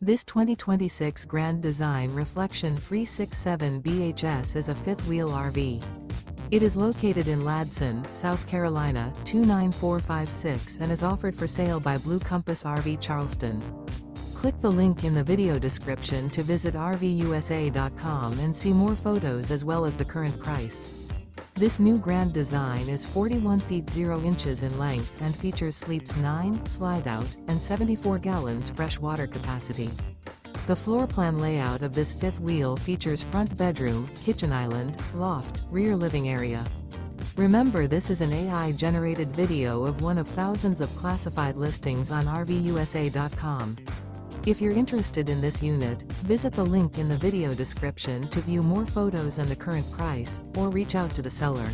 This 2026 Grand Design Reflection 367 BHS is a fifth-wheel RV. It is located in Ladson, South Carolina, 29456 and is offered for sale by Blue Compass RV Charleston. Click the link in the video description to visit RVUSA.com and see more photos as well as the current price. This new Grand Design is 41 feet 0 inches in length and features sleeps 9, Slideout, and 74 gallons fresh water capacity. The floor plan layout of this fifth wheel features front bedroom, kitchen island, loft, rear living area. Remember, this is an AI-generated video of one of thousands of classified listings on RVUSA.com. If you're interested in this unit, visit the link in the video description to view more photos and the current price, or reach out to the seller.